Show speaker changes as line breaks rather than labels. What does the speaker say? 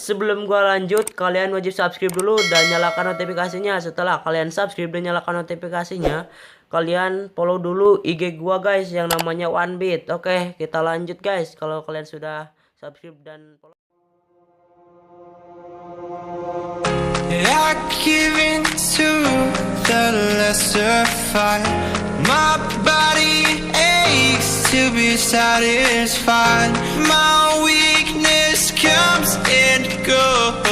sebelum gua lanjut, kalian wajib subscribe dulu dan nyalakan notifikasinya. Setelah kalian subscribe dan nyalakan notifikasinya, kalian follow dulu IG gua guys yang namanya One-Bit. Oke, kita lanjut guys. Kalau kalian sudah subscribe dan follow.
I give in to the lesser fight. My body aches to be satisfied. My weakness comes and goes.